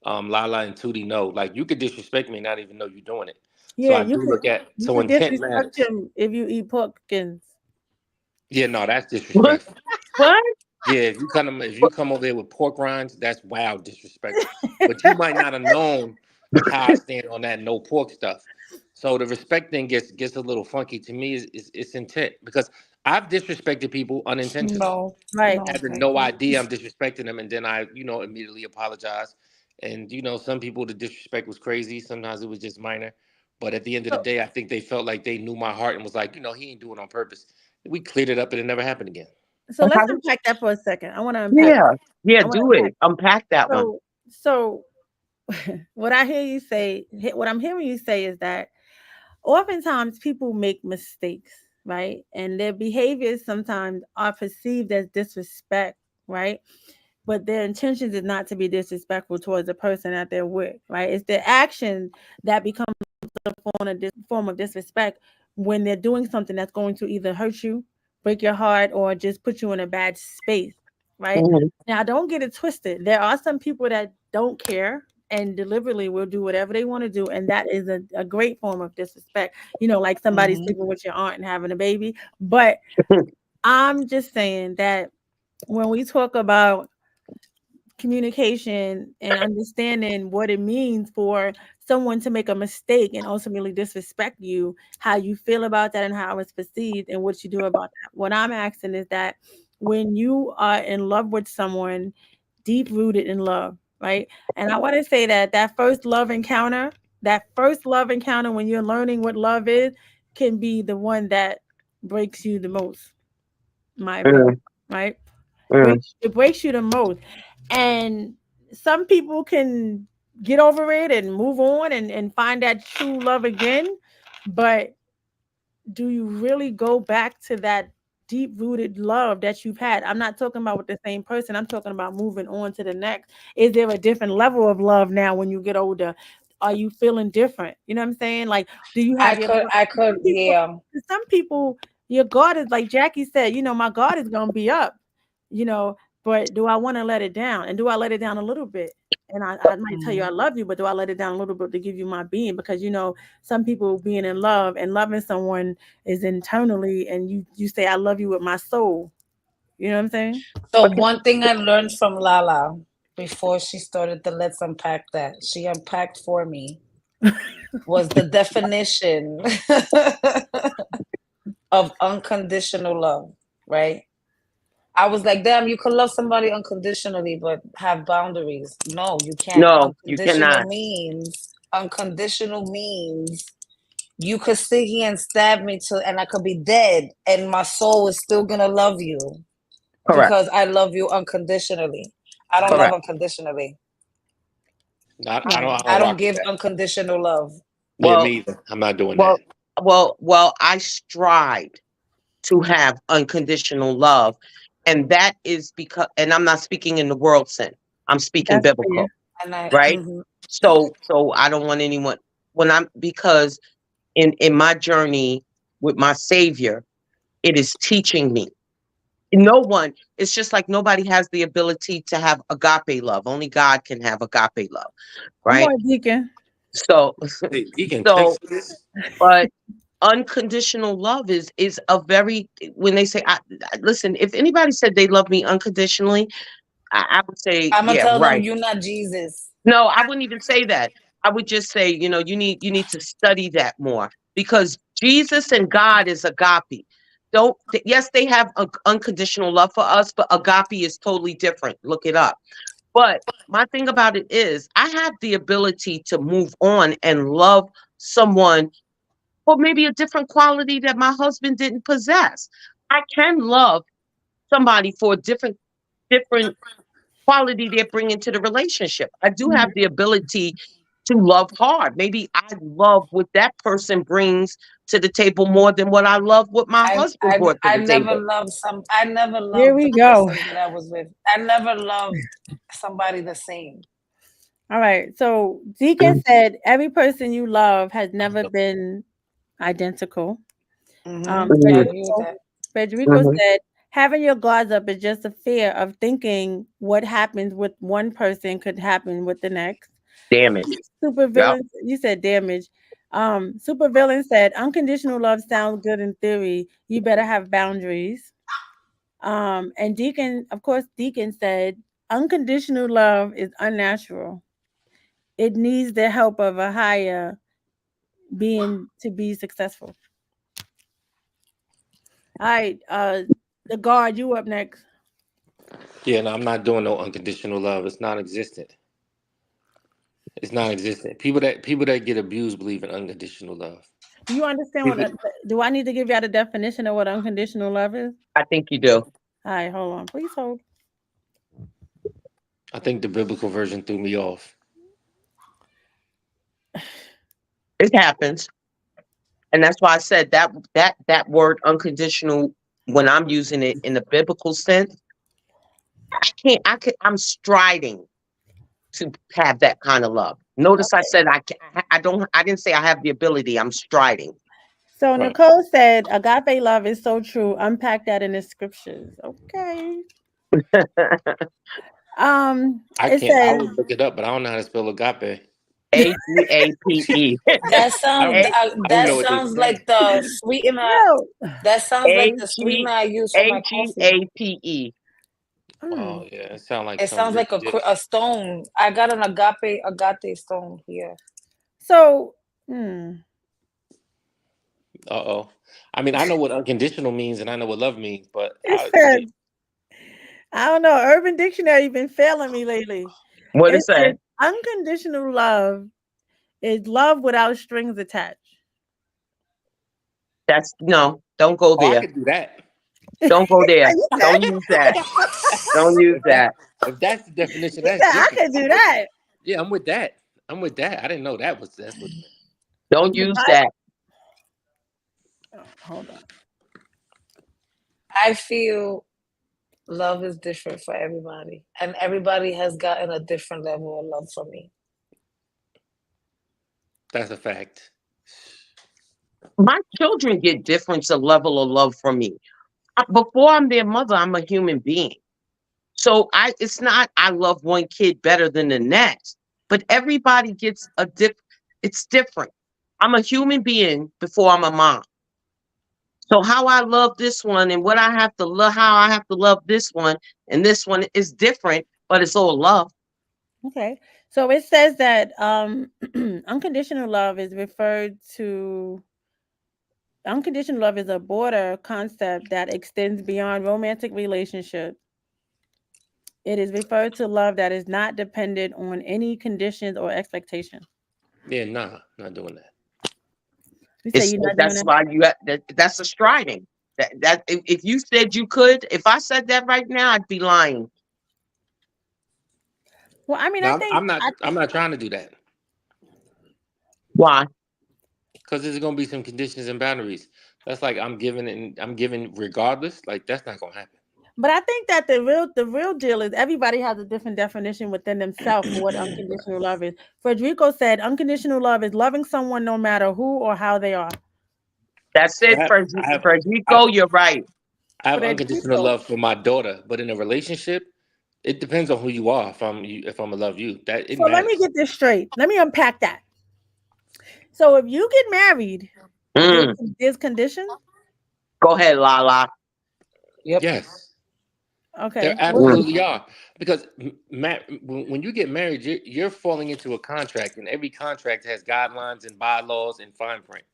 [SPEAKER 3] Lala and Tootie know, like you could disrespect me and not even know you're doing it. So
[SPEAKER 1] Yeah,
[SPEAKER 3] I do look at
[SPEAKER 1] you
[SPEAKER 3] so
[SPEAKER 1] could
[SPEAKER 3] intent
[SPEAKER 1] disrespect
[SPEAKER 3] matters.
[SPEAKER 1] him if you eat porkins.
[SPEAKER 3] Yeah, no, that's
[SPEAKER 4] What?
[SPEAKER 3] disrespectful.
[SPEAKER 4] What?
[SPEAKER 3] Yeah, if you come over there with pork rinds, that's wild disrespectful. But you might not have known how I stand on that no pork stuff. So the respect thing gets a little funky to me. Is it's intent because I've disrespected people unintentionally,
[SPEAKER 2] No,
[SPEAKER 1] Right.
[SPEAKER 2] no,
[SPEAKER 3] having no
[SPEAKER 2] baby.
[SPEAKER 3] idea I'm disrespecting them, and then I immediately apologize. And some people the disrespect was crazy. Sometimes it was just minor, but at the end of the
[SPEAKER 1] So,
[SPEAKER 3] day, I think they felt like they knew my heart and was like, he ain't doing it on purpose. We cleared it up, and it never happened again.
[SPEAKER 1] so let's
[SPEAKER 4] How did-
[SPEAKER 1] unpack that for a second. I want to unpack.
[SPEAKER 4] yeah, yeah,
[SPEAKER 1] I want to
[SPEAKER 4] do
[SPEAKER 1] unpack.
[SPEAKER 4] it. Unpack that one.
[SPEAKER 1] So what I hear you say, what I'm hearing you say is that oftentimes people make mistakes, right? And their behaviors sometimes are perceived as disrespect, right? But their intentions is not to be disrespectful towards the person that they're with, right? It's their action that becomes form of disrespect when they're doing something that's going to either hurt you, break your heart, or just put you in a bad space, right?
[SPEAKER 4] Mhm.
[SPEAKER 1] Now, don't get it twisted. There are some people that don't care and deliberately will do whatever they want to do, and that is a great form of disrespect. Like somebody
[SPEAKER 2] Hmm.
[SPEAKER 1] sleeping with your aunt and having a baby. But I'm just saying that when we talk about communication and understanding what it means for someone to make a mistake and ultimately disrespect you, how you feel about that and how it's perceived and what you do about that. What I'm asking is that when you are in love with someone, deep rooted in love, right? And I want to say that that first love encounter when you're learning what love is, can be the one that breaks you the most, in my opinion,
[SPEAKER 4] Mm,
[SPEAKER 1] right?
[SPEAKER 4] mm.
[SPEAKER 1] It breaks you the most. And some people can get over it and move on and find that true love again. But do you really go back to that deep rooted love that you've had? I'm not talking about with the same person. I'm talking about moving on to the next. Is there a different level of love now when you get older? Are you feeling different? You know what I'm saying? Like, do you
[SPEAKER 2] I
[SPEAKER 1] have your
[SPEAKER 2] could, I could,
[SPEAKER 1] some people,
[SPEAKER 2] yeah.
[SPEAKER 1] some people, your guard is like Jackie said, my guard is gonna be up, you know, but do I want to let it down? And do I let it down a little bit? And I might tell you I
[SPEAKER 2] Mhm.
[SPEAKER 1] love you, but do I let it down a little bit to give you my being? Because some people being in love and loving someone is internally, and you say I love you with my soul. You know what I'm saying?
[SPEAKER 2] So
[SPEAKER 4] Okay.
[SPEAKER 2] one thing I learned from Lala before she started the Let's Unpack That, she unpacked for me, was the definition of unconditional love, right? I was like, damn, you can love somebody unconditionally, but have boundaries. No, you can't.
[SPEAKER 4] No, you cannot.
[SPEAKER 2] Unconditional means you could sit here and stab me to, and I could be dead, and my soul is still gonna love you
[SPEAKER 4] Correct.
[SPEAKER 2] because I love you unconditionally. I don't love
[SPEAKER 4] Correct.
[SPEAKER 2] unconditionally.
[SPEAKER 3] Not, I
[SPEAKER 1] Right.
[SPEAKER 3] don't I
[SPEAKER 2] I
[SPEAKER 3] don't
[SPEAKER 2] don't
[SPEAKER 3] rock with
[SPEAKER 2] give
[SPEAKER 3] that.
[SPEAKER 2] unconditional love.
[SPEAKER 3] Yeah,
[SPEAKER 4] Well,
[SPEAKER 3] me either. I'm not doing that.
[SPEAKER 4] well, well. I strived to have unconditional love, and that is because, and I'm not speaking in the world sense. I'm speaking
[SPEAKER 1] That's fair.
[SPEAKER 4] biblical,
[SPEAKER 2] And I,
[SPEAKER 4] right?
[SPEAKER 2] mhm.
[SPEAKER 4] So I don't want anyone when I'm because in my journey with my Savior, it is teaching me. No one, it's just like nobody has the ability to have agape love. Only God can have agape love,
[SPEAKER 1] Come
[SPEAKER 4] right?
[SPEAKER 1] on, Deacon.
[SPEAKER 4] So,
[SPEAKER 3] Hey, Deacon,
[SPEAKER 4] so,
[SPEAKER 3] Texas.
[SPEAKER 4] but unconditional love is a very, when they say, listen, if anybody said they love me unconditionally, I would say,
[SPEAKER 2] I'm gonna
[SPEAKER 4] yeah,
[SPEAKER 2] tell them
[SPEAKER 4] right.
[SPEAKER 2] you're not Jesus.
[SPEAKER 4] No, I wouldn't even say that. I would just say, you need to study that more, because Jesus and God is agape. Yes, they have unconditional love for us, but agape is totally different. Look it up. But my thing about it is, I have the ability to move on and love someone for maybe a different quality that my husband didn't possess. I can love somebody for a different quality they're bringing to the relationship. I do have the ability to love hard. Maybe I love what that person brings to the table more than what I love what my
[SPEAKER 2] I
[SPEAKER 4] husband
[SPEAKER 2] I
[SPEAKER 4] brought to
[SPEAKER 2] I
[SPEAKER 4] the
[SPEAKER 2] never
[SPEAKER 4] table.
[SPEAKER 2] loved some. I never
[SPEAKER 1] Here
[SPEAKER 2] loved the
[SPEAKER 1] we go.
[SPEAKER 2] person that I was with. I never loved somebody the same.
[SPEAKER 1] All right. So Deacon
[SPEAKER 4] Mm,
[SPEAKER 1] said every person you love has never been identical.
[SPEAKER 2] I
[SPEAKER 4] mm,
[SPEAKER 2] agree with that.
[SPEAKER 1] Federico
[SPEAKER 4] mhm.
[SPEAKER 1] said having your guards up is just a fear of thinking what happens with one person could happen with the next.
[SPEAKER 4] Damage. Yeah.
[SPEAKER 1] Supervillain, you said damage. Supervillain said unconditional love sounds good in theory. You better have boundaries. And Deacon, of course, Deacon said unconditional love is unnatural. It needs the help of a higher being to be successful. All right, the guard, you up next.
[SPEAKER 3] Yeah, no, I'm not doing no unconditional love. It's non-existent. It's non-existent. People that get abused believe in unconditional love.
[SPEAKER 1] Do you understand what?
[SPEAKER 3] People,
[SPEAKER 1] Do I need to give you the definition of what unconditional love is?
[SPEAKER 4] I think you do.
[SPEAKER 1] All right, hold on, please hold.
[SPEAKER 3] I think the biblical version threw me off.
[SPEAKER 4] It happens. And that's why I said that word unconditional, when I'm using it in the biblical sense, I'm striding to have that kind of love. Notice I
[SPEAKER 1] Okay.
[SPEAKER 4] said I didn't say I have the ability. I'm striding.
[SPEAKER 1] So
[SPEAKER 3] Right.
[SPEAKER 1] Nicole said agape love is so true. Unpack that in the scriptures. Okay.
[SPEAKER 3] I
[SPEAKER 1] It
[SPEAKER 3] can't. I
[SPEAKER 1] says
[SPEAKER 3] would look it up, but I don't know how to spell agape.
[SPEAKER 4] AGAPE.
[SPEAKER 2] That sounds
[SPEAKER 4] A
[SPEAKER 3] I don't
[SPEAKER 2] that
[SPEAKER 3] know what they're
[SPEAKER 2] sounds
[SPEAKER 3] saying.
[SPEAKER 2] like the sweetener.
[SPEAKER 1] no.
[SPEAKER 2] That sounds like the
[SPEAKER 4] AG
[SPEAKER 2] sweetener I use for my coffee.
[SPEAKER 4] AGAPE.
[SPEAKER 3] Wow,
[SPEAKER 1] Mm.
[SPEAKER 3] yeah, it sounds like
[SPEAKER 2] It
[SPEAKER 3] some
[SPEAKER 2] sounds
[SPEAKER 3] real
[SPEAKER 2] like a
[SPEAKER 3] dish.
[SPEAKER 2] a stone. I got an agate stone here.
[SPEAKER 1] So mm,
[SPEAKER 3] Uh-oh. I mean, I know what unconditional means and I know what love means, but
[SPEAKER 1] it says I don't know. Urban Dictionary been failing me lately.
[SPEAKER 4] What
[SPEAKER 1] It
[SPEAKER 4] it say?
[SPEAKER 1] says unconditional love is love without strings attached.
[SPEAKER 4] That's no. Don't go
[SPEAKER 3] oh, I
[SPEAKER 4] there.
[SPEAKER 3] could do that.
[SPEAKER 4] Don't go there.
[SPEAKER 1] You said,
[SPEAKER 4] Don't use that. Don't use
[SPEAKER 3] If that
[SPEAKER 4] that.
[SPEAKER 3] if that's the definition,
[SPEAKER 1] you
[SPEAKER 3] that's
[SPEAKER 1] said I
[SPEAKER 3] different.
[SPEAKER 1] could do that.
[SPEAKER 3] Yeah, I'm with that. I'm with that. I didn't know that's what it meant.
[SPEAKER 4] Don't
[SPEAKER 1] The
[SPEAKER 4] use
[SPEAKER 1] Bible.
[SPEAKER 4] that.
[SPEAKER 1] Oh, hold on.
[SPEAKER 2] I feel love is different for everybody, and everybody has gotten a different level of love from me.
[SPEAKER 3] That's a fact.
[SPEAKER 4] My children get different level of love from me. Before I'm their mother, I'm a human being. So it's not I love one kid better than the next, but everybody gets it's different. I'm a human being before I'm a mom. So how I love this one and what I have to love, how I have to love this one and this one is different, but it's all love.
[SPEAKER 1] Okay. So it says that unconditional love is referred to unconditional love is a broader concept that extends beyond romantic relationships. It is referred to love that is not dependent on any conditions or expectation.
[SPEAKER 3] Yeah, nah, not doing that.
[SPEAKER 1] You say you're not doing
[SPEAKER 4] That's
[SPEAKER 1] that?
[SPEAKER 4] why that's a striding. That if you said you could, if I said that right now, I'd be lying.
[SPEAKER 1] Well, I mean,
[SPEAKER 3] No, I'm not trying to do that
[SPEAKER 4] Why?
[SPEAKER 3] because there's gonna be some conditions and boundaries. That's like I'm giving regardless. Like that's not gonna happen.
[SPEAKER 1] but I think that the real deal is everybody has a different definition within themselves for what unconditional love is. Federico said unconditional love is loving someone no matter who or how they are.
[SPEAKER 4] That's
[SPEAKER 3] I
[SPEAKER 4] it,
[SPEAKER 3] have I have I
[SPEAKER 4] Frederico, you're right.
[SPEAKER 3] I have unconditional
[SPEAKER 1] Federico.
[SPEAKER 3] love for my daughter, but in a relationship, it depends on who you are. If I'm gonna love you, that it
[SPEAKER 1] So let me
[SPEAKER 3] matters.
[SPEAKER 1] get this straight. Let me unpack that. So if you get married, There's,
[SPEAKER 4] Mm.
[SPEAKER 1] there's conditions.
[SPEAKER 4] Go ahead, Lala.
[SPEAKER 2] Yep.
[SPEAKER 3] Yes, there
[SPEAKER 1] Okay. What?
[SPEAKER 4] Mm.
[SPEAKER 3] absolutely are. Because when you get married, you're falling into a contract, and every contract has guidelines and bylaws and fine print.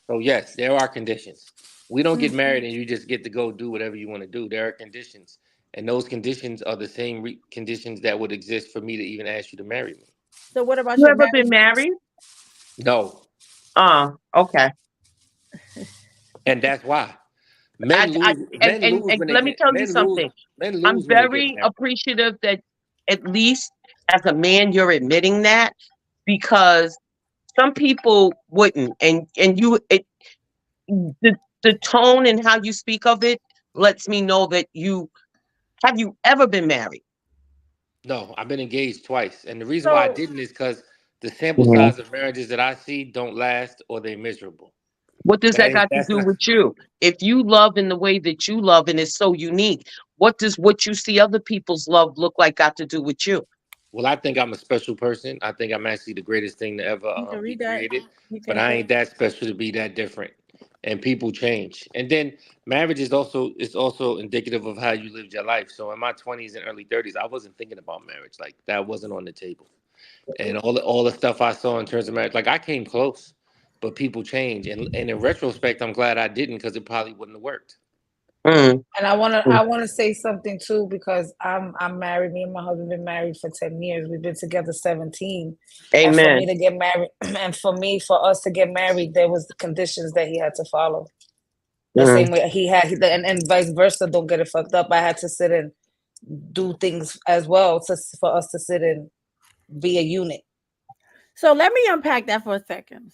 [SPEAKER 3] So yes, there are conditions. We don't get
[SPEAKER 1] Mm.
[SPEAKER 3] married and you just get to go do whatever you want to do. There are conditions, and those conditions are the same conditions that would exist for me to even ask you to marry me.
[SPEAKER 1] So what about
[SPEAKER 4] You
[SPEAKER 1] your
[SPEAKER 4] ever been
[SPEAKER 1] marriage?
[SPEAKER 4] married?
[SPEAKER 3] No,
[SPEAKER 4] Okay.
[SPEAKER 3] and that's why men
[SPEAKER 4] I
[SPEAKER 3] lose. Men lose
[SPEAKER 4] and
[SPEAKER 3] when they
[SPEAKER 4] let me
[SPEAKER 3] get.
[SPEAKER 4] tell you
[SPEAKER 3] Men lose.
[SPEAKER 4] something.
[SPEAKER 3] Men
[SPEAKER 4] I'm
[SPEAKER 3] lose when they get
[SPEAKER 4] very
[SPEAKER 3] married.
[SPEAKER 4] appreciative that at least as a man you're admitting that, because some people wouldn't, and you it the tone and how you speak of it lets me know that you have you ever been married.
[SPEAKER 3] No, I've been engaged twice, and the reason why I
[SPEAKER 1] So
[SPEAKER 3] didn't is because the sample
[SPEAKER 4] Mhm.
[SPEAKER 3] size of marriages that I see don't last or they're miserable.
[SPEAKER 4] What does
[SPEAKER 3] That
[SPEAKER 4] that
[SPEAKER 3] ain't.
[SPEAKER 4] got to
[SPEAKER 3] That's
[SPEAKER 4] do
[SPEAKER 3] not.
[SPEAKER 4] with you? If you love in the way that you love and it's so unique, what does what you see other people's love look like got to do with you?
[SPEAKER 3] Well, I think I'm a special person. I think I'm actually the greatest thing to ever
[SPEAKER 1] you can
[SPEAKER 3] be
[SPEAKER 1] read that.
[SPEAKER 3] created.
[SPEAKER 1] You
[SPEAKER 3] But
[SPEAKER 1] can
[SPEAKER 3] I
[SPEAKER 1] say.
[SPEAKER 3] ain't that special to be that different. And people change. And then marriage is also indicative of how you lived your life. So in my 20s and early 30s, I wasn't thinking about marriage. Like that wasn't on the table. And all the stuff I saw in terms of marriage, like I came close, but people change. And in retrospect, I'm glad I didn't because it probably wouldn't have worked.
[SPEAKER 4] Mm,
[SPEAKER 2] And I wanna
[SPEAKER 4] mm.
[SPEAKER 2] I wanna say something too because I'm married. Me and my husband been married for 10 years. We've been together 17. And for me
[SPEAKER 4] Amen.
[SPEAKER 2] to get married, and for us to get married, there was the conditions that he had to follow. The
[SPEAKER 4] Mm.
[SPEAKER 2] same way he had, and vice versa. Don't get it fucked up. I had to sit and do things as well for us to sit and be a unit.
[SPEAKER 1] So let me unpack that for a second.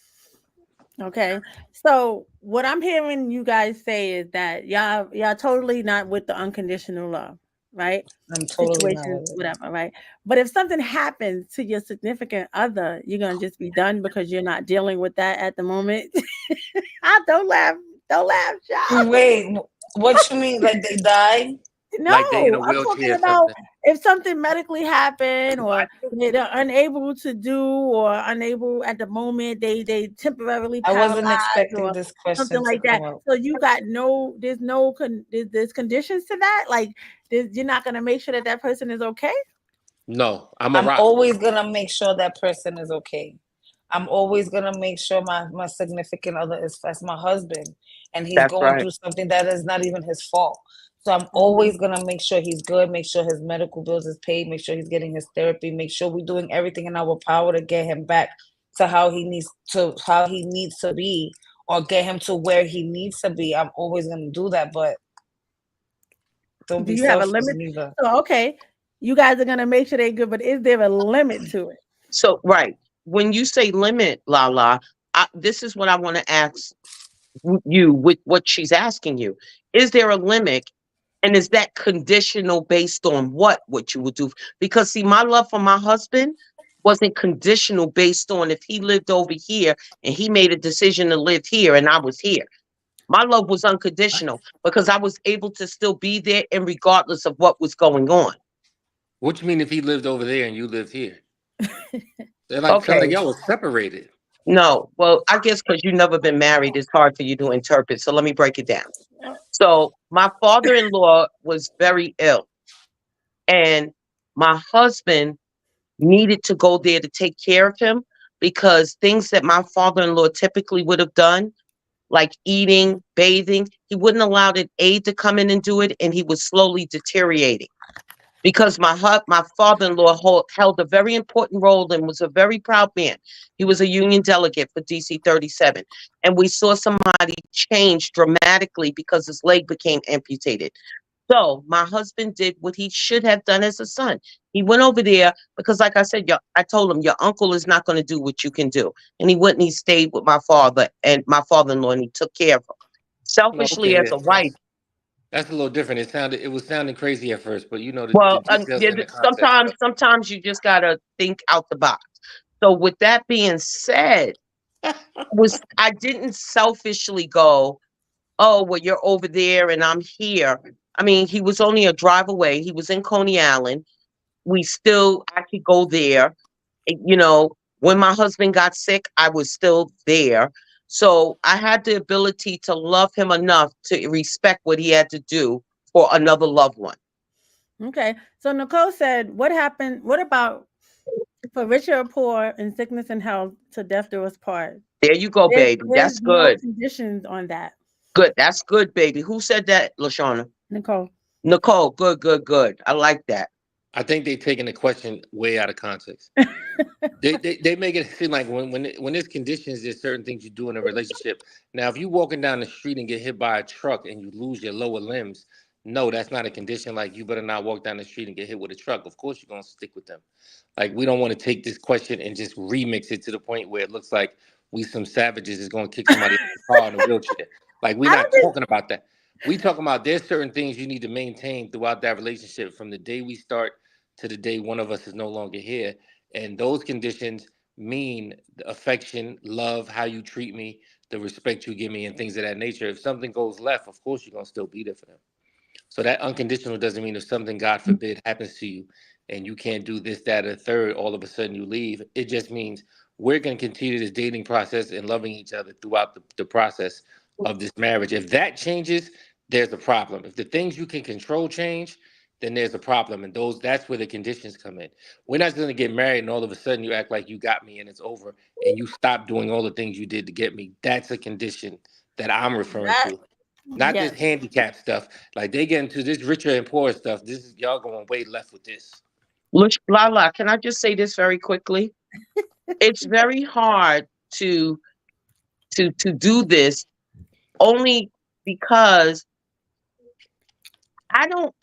[SPEAKER 1] Okay. So what I'm hearing you guys say is that y'all totally not with the unconditional love, right?
[SPEAKER 2] I'm totally not
[SPEAKER 1] Situations,
[SPEAKER 2] with it.
[SPEAKER 1] whatever, right? But if something happens to your significant other, you're gonna just be done because you're not dealing with that at the moment. I don't laugh. Don't laugh, child.
[SPEAKER 2] Wait, what you mean? Like they die?
[SPEAKER 3] Like they in a
[SPEAKER 1] No, I'm talking
[SPEAKER 3] wheelchair or
[SPEAKER 1] about
[SPEAKER 3] something.
[SPEAKER 1] if something medically happened or they're unable to do or unable at the moment, they temporarily
[SPEAKER 2] I wasn't
[SPEAKER 1] paralyzed
[SPEAKER 2] expecting
[SPEAKER 1] or
[SPEAKER 2] this
[SPEAKER 1] something
[SPEAKER 2] question to
[SPEAKER 1] like that.
[SPEAKER 2] come up.
[SPEAKER 1] So you got no, there's conditions to that. Like you're not gonna make sure that that person is okay.
[SPEAKER 3] No, I'm a
[SPEAKER 2] I'm
[SPEAKER 3] rock.
[SPEAKER 2] always gonna make sure that person is okay. I'm always gonna make sure my significant other is that's my husband, and he's
[SPEAKER 4] That's
[SPEAKER 2] going
[SPEAKER 4] right.
[SPEAKER 2] through something that is not even his fault. So I'm
[SPEAKER 1] Mhm.
[SPEAKER 2] always gonna make sure he's good, make sure his medical bills is paid, make sure he's getting his therapy, make sure we're doing everything in our power to get him back to how he needs to be, or get him to where he needs to be. I'm always gonna do that, but don't
[SPEAKER 1] Do
[SPEAKER 2] be
[SPEAKER 1] you have a
[SPEAKER 2] selfish
[SPEAKER 1] limit?
[SPEAKER 2] neither.
[SPEAKER 1] So okay, you guys are gonna make sure they're good, but is there a limit to it?
[SPEAKER 4] So right when you say limit, Lala, this is what I want to ask you with what she's asking you. Is there a limit? And is that conditional based on what you would do? Because see, my love for my husband wasn't conditional based on if he lived over here and he made a decision to live here and I was here. My love was unconditional because I was able to still be there and regardless of what was going on.
[SPEAKER 3] What you mean if he lived over there and you lived here? They're like felt like
[SPEAKER 4] Okay.
[SPEAKER 3] y'all was separated.
[SPEAKER 4] No, well, I guess because you've never been married, it's hard for you to interpret. So let me break it down. So my father-in-law was very ill, and my husband needed to go there to take care of him because things that my father-in-law typically would have done, like eating, bathing, he wouldn't allow an aide to come in and do it, and he was slowly deteriorating because my father-in-law held a very important role and was a very proud man. He was a union delegate for DC 37, and we saw somebody change dramatically because his leg became amputated. So my husband did what he should have done as a son. He went over there because, like I said, I told him your uncle is not going to do what you can do, and he went and he stayed with my father and my father-in-law, and he took care of him.
[SPEAKER 3] No,
[SPEAKER 4] Selfishly,
[SPEAKER 3] okay,
[SPEAKER 4] as
[SPEAKER 3] yeah,
[SPEAKER 4] a wife.
[SPEAKER 3] that's a little different. It was sounding crazy at first, but you know the
[SPEAKER 4] Well,
[SPEAKER 3] details
[SPEAKER 4] yeah,
[SPEAKER 3] and the context of
[SPEAKER 4] sometimes
[SPEAKER 3] it.
[SPEAKER 4] sometimes you just gotta think out the box. So with that being said, I didn't selfishly go, oh well, you're over there and I'm here. I mean, he was only a drive away. He was in Coney Island. I could go there. When my husband got sick, I was still there. So I had the ability to love him enough to respect what he had to do for another loved one.
[SPEAKER 1] Okay. So Nicole said, what happened? What about for richer or poor in sickness and health to death do us part?
[SPEAKER 4] There you go, baby.
[SPEAKER 1] There's
[SPEAKER 4] That's
[SPEAKER 1] no
[SPEAKER 4] good.
[SPEAKER 1] conditions on that.
[SPEAKER 4] Good. That's good, baby. Who said that, LaShawna?
[SPEAKER 1] Nicole.
[SPEAKER 4] Nicole. Good, good, good. I like that.
[SPEAKER 3] I think they taking the question way out of context. They make it seem like when there's conditions, there's certain things you do in a relationship. Now, if you walking down the street and get hit by a truck and you lose your lower limbs, no, that's not a condition. Like you better not walk down the street and get hit with a truck. Of course, you're gonna stick with them. Like we don't want to take this question and just remix it to the point where it looks like we some savages is gonna kick somebody out of the car in a wheelchair. Like we're
[SPEAKER 1] I
[SPEAKER 3] not
[SPEAKER 1] don't think
[SPEAKER 3] talking about that. We talking about there's certain things you need to maintain throughout that relationship from the day we start to the day one of us is no longer here, and those conditions mean the affection, love, how you treat me, the respect you give me, and things of that nature. If something goes left, of course you're gonna still be there for them. So that unconditional doesn't mean if something, God forbid, happens to you and you can't do this, that, or the third, all of a sudden you leave. It just means we're going to continue this dating process and loving each other throughout the process of this marriage. If that changes, there's a problem. If the things you can control change, then there's a problem. And that's where the conditions come in. We're not going to get married and all of a sudden you act like you got me and it's over and you stop doing all the things you did to get me. That's a condition that I'm referring
[SPEAKER 1] that.
[SPEAKER 3] to, not this
[SPEAKER 1] Yes.
[SPEAKER 3] handicap stuff. Like they get into this richer and poor stuff. This is y'all going way left with this.
[SPEAKER 4] Lala, can I just say this very quickly? It's very hard to do this only because I don't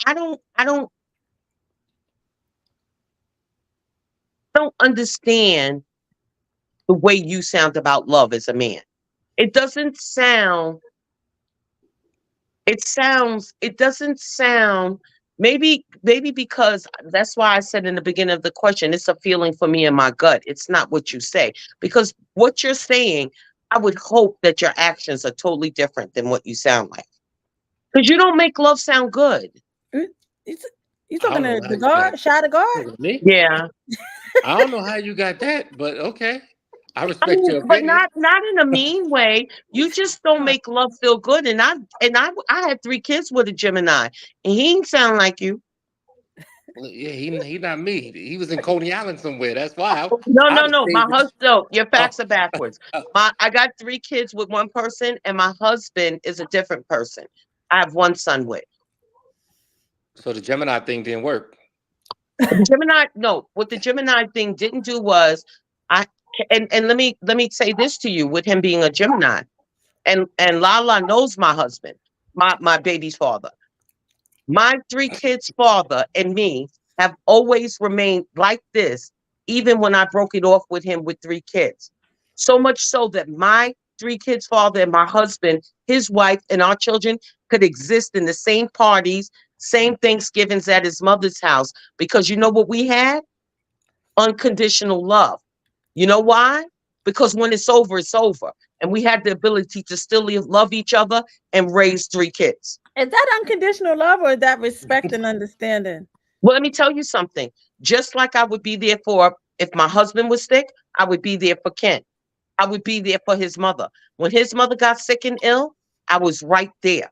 [SPEAKER 4] understand the way you sound about love as a man. It doesn't sound it doesn't sound, maybe because that's why I said in the beginning of the question, it's a feeling for me in my gut. It's not what you say. Because what you're saying, I would hope that your actions are totally different than what you sound like. Because you don't make love sound good.
[SPEAKER 1] You, you you
[SPEAKER 3] I
[SPEAKER 1] talking
[SPEAKER 3] don't know
[SPEAKER 1] to
[SPEAKER 3] how
[SPEAKER 1] the
[SPEAKER 3] you got
[SPEAKER 1] guard? Shot the guard?
[SPEAKER 3] me.
[SPEAKER 4] Yeah.
[SPEAKER 3] I don't know how you got that, but okay. I
[SPEAKER 4] I
[SPEAKER 3] respect
[SPEAKER 4] mean,
[SPEAKER 3] your
[SPEAKER 4] but
[SPEAKER 3] opinion.
[SPEAKER 4] not in a mean way. You just don't make love feel good. And I had 3 kids with a Gemini, and he didn't sound like you.
[SPEAKER 3] Well, yeah, he not me. He was in Coney Island somewhere. That's why
[SPEAKER 4] No,
[SPEAKER 3] I'd
[SPEAKER 4] no,
[SPEAKER 3] have
[SPEAKER 4] no. My
[SPEAKER 3] stayed with.
[SPEAKER 4] husband. No, your
[SPEAKER 3] Oh,
[SPEAKER 4] facts are backwards.
[SPEAKER 3] oh.
[SPEAKER 4] I got 3 kids with one person, and my husband is a different person. I have one son with.
[SPEAKER 3] So the Gemini thing didn't work.
[SPEAKER 4] The Gemini. No, what the Gemini thing didn't do was I. And let me say this to you. With him being a Gemini, and Lala knows my husband, my baby's father. My 3 kids' father and me have always remained like this, even when I broke it off with him with 3 kids. So much so that my 3 kids' father and my husband, his wife, and our children could exist in the same parties, same Thanksgivings at his mother's house. Because you know what we had? Unconditional love. You know why? Because when it's over, it's over. And we had the ability to still love each other and raise 3 kids.
[SPEAKER 1] Is that unconditional love or is that respect and understanding?
[SPEAKER 4] Well, let me tell you something. Just like I would be there for, if my husband was sick, I would be there for Ken. I would be there for his mother. When his mother got sick and ill, I was right there.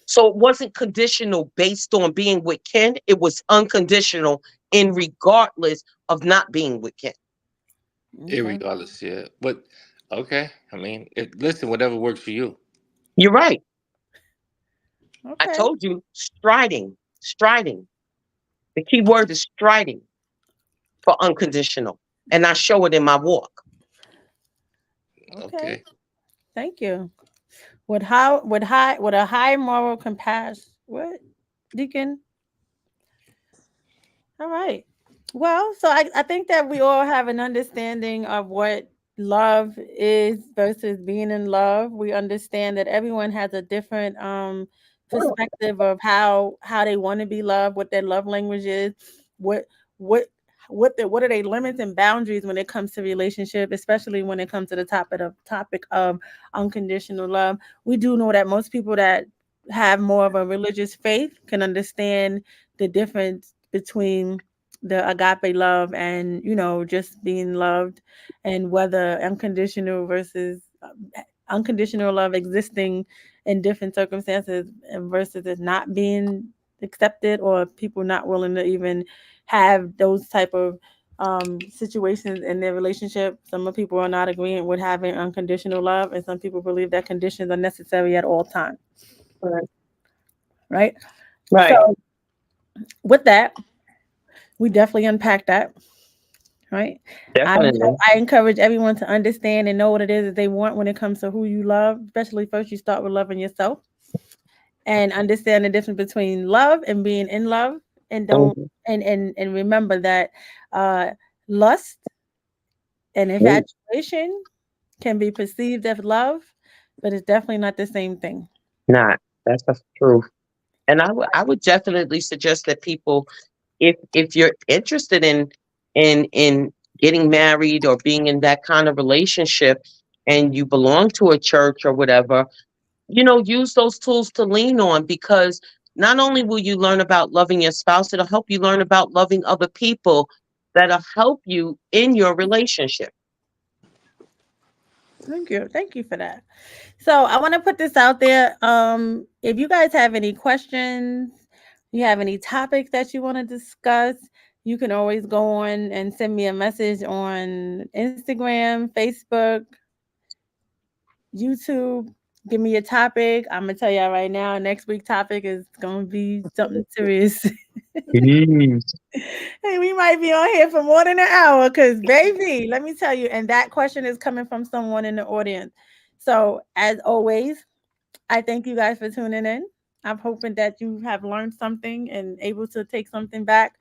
[SPEAKER 4] So it wasn't conditional based on being with Ken. It was unconditional in regardless of not being with Ken.
[SPEAKER 1] Okay.
[SPEAKER 3] Irregardless, yeah. But okay. I mean, listen, whatever works for you.
[SPEAKER 4] You're right. I
[SPEAKER 1] Okay.
[SPEAKER 4] told you, striding, striding. The key word is striding for unconditional. And I show it in my walk.
[SPEAKER 1] Okay.
[SPEAKER 3] Okay.
[SPEAKER 1] Thank you. With a high moral compassion. What? Deacon? All right. Well, so I think that we all have an understanding of what love is versus being in love. We understand that everyone has a different perspective of how they want to be loved, what their love language is, what what what are their limits and boundaries when it comes to relationship, especially when it comes to the topic of unconditional love. We do know that most people that have more of a religious faith can understand the difference between the agape love and just being loved, and whether unconditional versus unconditional love existing in different circumstances and versus it not being accepted or people not willing to even have those type of situations in their relationship. Some of people are not agreeing with having unconditional love, and some people believe that conditions are necessary at all times.
[SPEAKER 4] Right.
[SPEAKER 1] Right. So
[SPEAKER 4] Right.
[SPEAKER 1] with that, we definitely unpack that. Right. I
[SPEAKER 4] Definitely.
[SPEAKER 1] I encourage everyone to understand and know what it is that they want when it comes to who you love. Especially first, you start with loving yourself and understand the difference between love and being in love, and don't
[SPEAKER 4] Mhm.
[SPEAKER 1] and remember that uh, lust and
[SPEAKER 4] Mm.
[SPEAKER 1] infatuation can be perceived as love, but it's definitely not the same thing.
[SPEAKER 4] Not. That's the truth. And I would definitely suggest that people, if you're interested in getting married or being in that kind of relationship, and you belong to a church or whatever, use those tools to lean on, because not only will you learn about loving your spouse, it'll help you learn about loving other people that'll help you in your relationship.
[SPEAKER 1] Thank you. Thank you for that. So I want to put this out there. If you guys have any questions, you have any topics that you want to discuss, you can always go on and send me a message on Instagram, Facebook, YouTube. Give me a topic. I'm gonna tell y'all right now. Next week topic is gonna be something serious.
[SPEAKER 4] Jeez.
[SPEAKER 1] Hey, we might be on here for more than an hour because, baby, let me tell you, and that question is coming from someone in the audience. So, as always, I thank you guys for tuning in. I'm hoping that you have learned something and able to take something back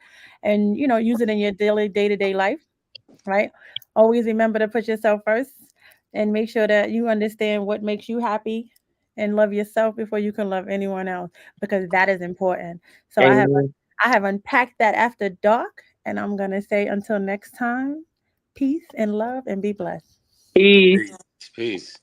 [SPEAKER 1] and, use it in your daily day to day life, right? Always remember to put yourself first and make sure that you understand what makes you happy and love yourself before you can love anyone else because that is important. So
[SPEAKER 4] Amen.
[SPEAKER 1] I have unpacked that after dark, and I'm going to say until next time, peace and love and be blessed.
[SPEAKER 4] Peace.
[SPEAKER 3] Peace. Peace.